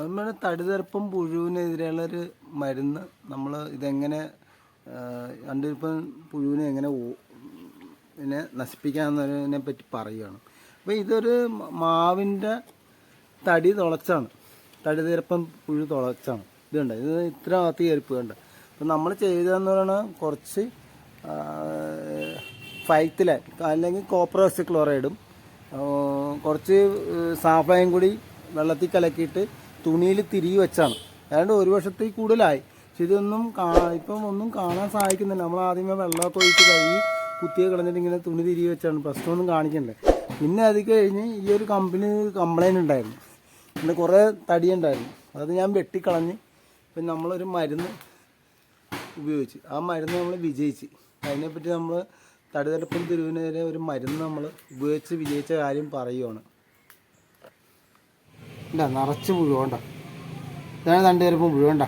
അതുപോലെ തടിതെറുപ്പും പുഴുവിനെതിരെയുള്ളൊരു മരുന്ന് നമ്മൾ ഇതെങ്ങനെ തടിതെറുപ്പം പുഴുവിനെ എങ്ങനെ ഇതിനെ നശിപ്പിക്കാമെന്നതിനെ പറ്റി പറയുകയാണ്. അപ്പോൾ ഇതൊരു മാവിൻ്റെ തടി തുളച്ചാണ്, തടിതെറുപ്പം പുഴു തുളച്ചാണ്. ഇതുണ്ട്, ഇത് ഇത്ര അകത്ത് ചെരുപ്പ് കണ്ട്. അപ്പോൾ നമ്മൾ ചെയ്തതെന്ന് പറയുന്നത് കുറച്ച് ഫൈത്തിലാൻ അല്ലെങ്കിൽ കോപ്പർ ക്ലോറൈഡും കുറച്ച് സാഫയും കൂടി വെള്ളത്തിൽ കലക്കിയിട്ട് തുണിയിൽ തിരികെ വെച്ചാണ്. ഏതാണ്ട് ഒരു വർഷത്തിൽ കൂടുതലായി. പക്ഷെ ഇതൊന്നും ഇപ്പം ഒന്നും കാണാൻ സാധിക്കുന്നില്ല. നമ്മൾ ആദ്യമേ വെള്ളമൊക്കെ ഒഴിച്ച് കഴുകി കുത്തിയെ കളഞ്ഞിട്ട് ഇങ്ങനെ തുണി തിരികെ വെച്ചാണ്. പ്രശ്നമൊന്നും കാണിക്കണ്ടേ. പിന്നെ അത് കഴിഞ്ഞ് ഈ ഒരു കമ്പനി കംപ്ലൈൻറ്റ് ഉണ്ടായിരുന്നു. പിന്നെ കുറേ തടിയുണ്ടായിരുന്നു, അത് ഞാൻ വെട്ടിക്കളഞ്ഞ് പിന്നെ നമ്മളൊരു മരുന്ന് ഉപയോഗിച്ച് ആ മരുന്ന് നമ്മൾ വിജയിച്ച്. അതിനെപ്പറ്റി നമ്മൾ തടിതെറുപ്പം പുഴുവിനെതിരെ ഒരു മരുന്ന് നമ്മൾ ഉപയോഗിച്ച് വിജയിച്ച കാര്യം പറയുകയാണ്. ഇല്ല, നിറച്ച് പുഴുവേണ്ട. ഇതാണ് തടിതെറുപ്പം പുഴുവേണ്ട.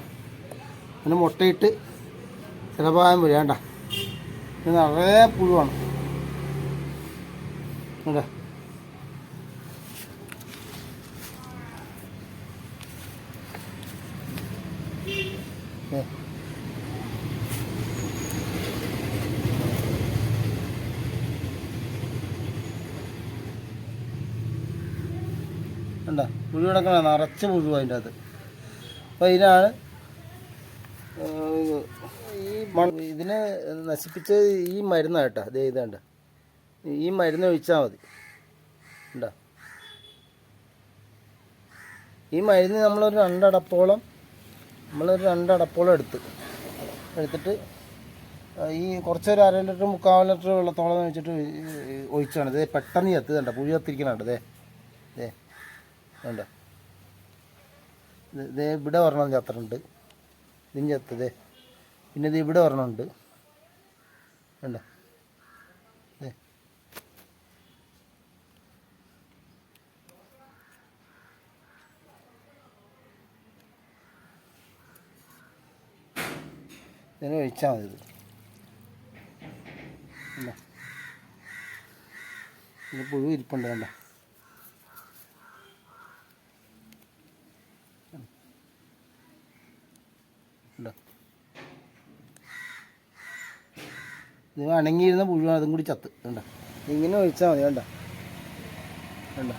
പിന്നെ മുട്ടയിട്ട് ചിലഭാഗം പുഴുവേണ്ട. ഇത് നിറയെ പുഴുവാണ് കേട്ടോ. കണ്ടോ പുഴു കിടക്കണ, നിറച്ച് പുഴു അതിൻ്റെ അകത്ത്. അപ്പോൾ ഇതിനാണ് ഇതിനെ നശിപ്പിച്ച ഈ മരുന്നാണ് കേട്ടോ. അതേ ഇതാണ്ട ഈ മരുന്ന് ഒഴിച്ചാൽ മതി. ഉണ്ടോ ഈ മരുന്ന് നമ്മളൊരു രണ്ടടപ്പോളം എടുത്തിട്ട് ഈ കുറച്ചൊരു 1/2 ലിറ്റർ 3/4 ലിറ്റർ വെള്ളത്തോളം വെച്ചിട്ട് ഒഴിച്ചാണ്. ഇതേ പെട്ടെന്ന് ചത്തുകണ്ട, പുഴു കത്തിരിക്കണുണ്ട്. ഇതേ വേണ്ട, ഇതേ ഇവിടെ ഒരെണ്ണം ചത്തിട്ടുണ്ട്, ഇതിന് ചത്തതേ. പിന്നെ ഇത് ഇവിടെ ഒരെണ്ണമുണ്ട് വേണ്ട. ഇതിനെ ഒഴിച്ചാൽ മതി. ഇത് പുഴു ഇരിപ്പുണ്ട് വേണ്ട. ഇത് അണങ്ങിയിരുന്ന പുഴു അതും കൂടി ചത്ത് വേണ്ട. ഇങ്ങനെ ഒഴിച്ചാൽ മതി വേണ്ട. വേണ്ട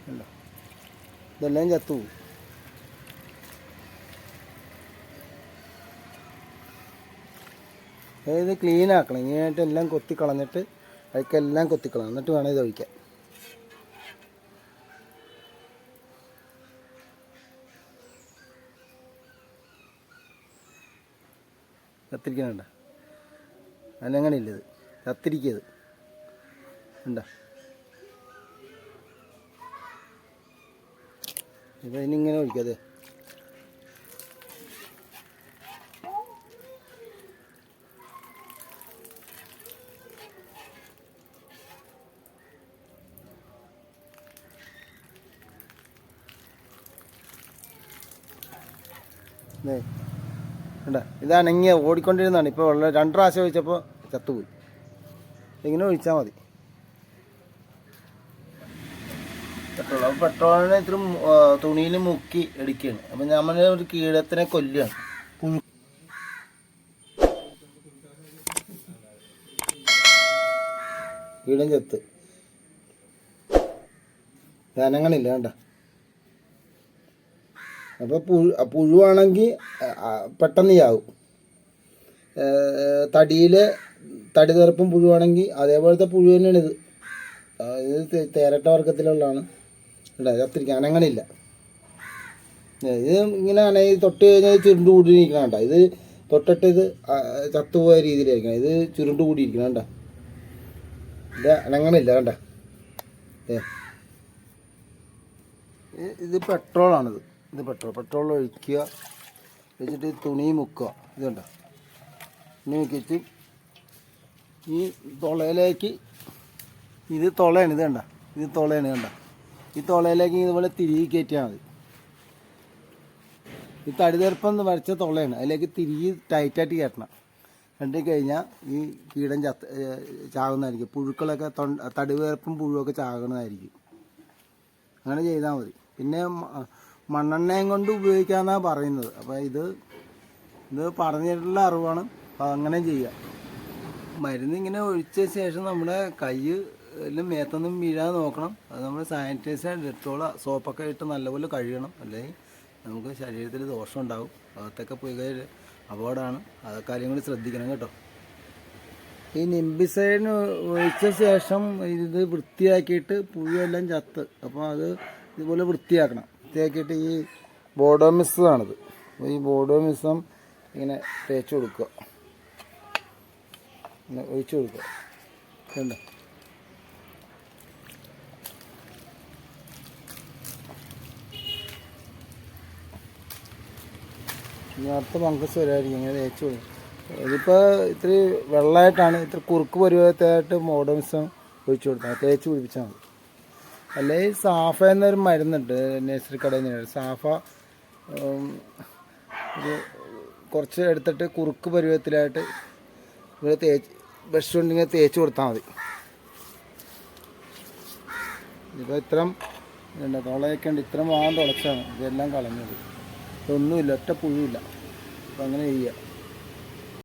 വേണ്ട ഇതെല്ലാം ചത്തുപോകും. ഇത് ക്ലീൻ ആക്കണം. ഇങ്ങനെയായിട്ട് എല്ലാം കൊത്തി കളഞ്ഞിട്ട് അതിക്കെല്ലാം കൊത്തിക്കളണം, എന്നിട്ട് വേണം ഇത് ഒഴിക്കാൻ. കത്തിരിക്കണണ്ട, അതിനങ്ങനെ ഇല്ലത് കത്തിരിക്കത് ഉണ്ട. ഇപ്പം ഇതിനിങ്ങനെ ഒഴിക്കാതെ വേണ്ട. ഇതാണെങ്കിൽ ഓടിക്കൊണ്ടിരുന്നതാണ്. ഇപ്പോൾ ഉള്ള 2 പ്രാവശ്യം ഒഴിച്ചപ്പോൾ ചത്തുപോയി. ഇങ്ങനെ ഒഴിച്ചാൽ മതി. പെട്രോൾ, അപ്പോൾ പെട്രോളിനെ ഇത്തിരി തുണിയിൽ മുക്കി എടുക്കുകയാണ്. അപ്പം നമ്മൾ ഒരു കീടത്തിനെ കൊല്ലുകയാണ്. പുഴു കീടം ചത്ത് ധനങ്ങളില്ല വേണ്ട. അപ്പോൾ പുഴുവാണെങ്കിൽ പെട്ടെന്ന് ചാവും. തടിതെറുപ്പം പുഴുവാണെങ്കിൽ അതേപോലത്തെ പുഴു തന്നെയാണ് ഇത്. ഇത് തേരട്ട വർഗത്തിലുള്ളതാണ്. ഇവിടെ ചത്തിരിക്കുക, അനങ്ങണില്ല. ഇത് ഇങ്ങനെ തൊട്ട് കഴിഞ്ഞാൽ ചുരുണ്ട് കൂടിയിരിക്കണം കേട്ടോ. ഇത് തൊട്ടിട്ട് ഇത് ചത്തുപോയ രീതിയിലായിരിക്കണം. ഇത് ചുരുണ്ട് കൂടിയിരിക്കണം കേട്ടോ. ഇത് അനങ്ങണില്ല കേട്ടോ. ഇത് പെട്രോളാണിത്. ഇത് പെട്രോൾ ഒഴിക്കുക, വെച്ചിട്ട് തുണി മുക്കുക. ഇതുണ്ട തുണി മുക്കിച്ച് ഈ തുളയിലേക്ക്, ഇത് തുളയാണ്, ഇത് കണ്ട, ഇത് തുളയാണ് കണ്ട. ഈ തുളയിലേക്ക് ഇതുപോലെ തിരികെ കയറ്റിയാൽ മതി. ഈ തടിതെറുപ്പം വരച്ച തുളയാണ്, അതിലേക്ക് തിരികെ ടൈറ്റായിട്ട് കയറ്റണം. കണ്ടി കഴിഞ്ഞാൽ ഈ കീടം ചാകുന്നതായിരിക്കും. പുഴുക്കളൊക്കെ തടിതെറുപ്പം പുഴുവൊക്കെ ചാകുന്നതായിരിക്കും. അങ്ങനെ ചെയ്താൽ മതി. പിന്നെ മണ്ണെണ്ണയും കൊണ്ട് ഉപയോഗിക്കാമെന്നാണ് പറയുന്നത്. അപ്പോൾ ഇത് പറഞ്ഞിട്ടുള്ള അറിവാണ്. അപ്പോൾ അങ്ങനെ ചെയ്യുക. മരുന്ന് ഇങ്ങനെ ഒഴിച്ച ശേഷം നമ്മുടെ കൈ എല്ലാം മേത്തൊന്നും വീഴാതെ നോക്കണം. അത് നമ്മൾ സാനിറ്റൈസർ, ഡെറ്റോൾ, സോപ്പൊക്കെ ഇട്ട് നല്ലപോലെ കഴുകണം. അല്ലെങ്കിൽ നമുക്ക് ശരീരത്തിൽ ദോഷം ഉണ്ടാകും. അകത്തൊക്കെ പോയി കഴിഞ്ഞാൽ അപകടമാണ്. അത് കാര്യം കൂടി ശ്രദ്ധിക്കണം കേട്ടോ. ഈ നിംബിസൈഡിന് ഒഴിച്ച ശേഷം ഇത് വൃത്തിയാക്കിയിട്ട് പുഴുവെല്ലാം ചത്ത്. അപ്പോൾ അത് ഇതുപോലെ വൃത്തിയാക്കണം. വൃത്തിയാക്കിയിട്ട് ഈ ബോഡോമിസമാണിത്. അപ്പോൾ ഈ ബോഡോമിസം ഇങ്ങനെ തേച്ച് കൊടുക്കുക, ഇങ്ങനെ ഒഴിച്ചു കൊടുക്കുക. കണ്ടോ? ഇനി അടുത്ത ഫംഗസ് വരായിരിക്കും. ഇങ്ങനെ തേച്ച് കൊടുക്കും. ഇതിപ്പോൾ ഇത്തിരി വെള്ളമായിട്ടാണ്, ഇത്തിരി കുറുക്ക് പരുവത്തായിട്ട് ബോഡോമിസം ഒഴിച്ചു കൊടുത്താൽ തേച്ച് പിടിപ്പിച്ചാൽ മതി. അല്ലെങ്കിൽ സാഫ എന്നൊരു മരുന്നുണ്ട് നഴ്സറി കടയിൽ നിന്ന്. സാഫ ഒരു കുറച്ച് എടുത്തിട്ട് കുറുക്ക് പരുവത്തിലായിട്ട് ഇവിടെ ബ്രഷ് കൊണ്ട് ഇങ്ങനെ തേച്ച് കൊടുത്താൽ മതി. ഇപ്പോൾ ഇത്രയും തുളയൊക്കെ ഉണ്ട്. ഇത്രയും വാങ്ങാൻ തുളച്ചാണ് ഇതെല്ലാം കളഞ്ഞത്. ഇതൊന്നുമില്ല, ഒറ്റ പുഴുവില്ല. അപ്പം അങ്ങനെ ചെയ്യുക.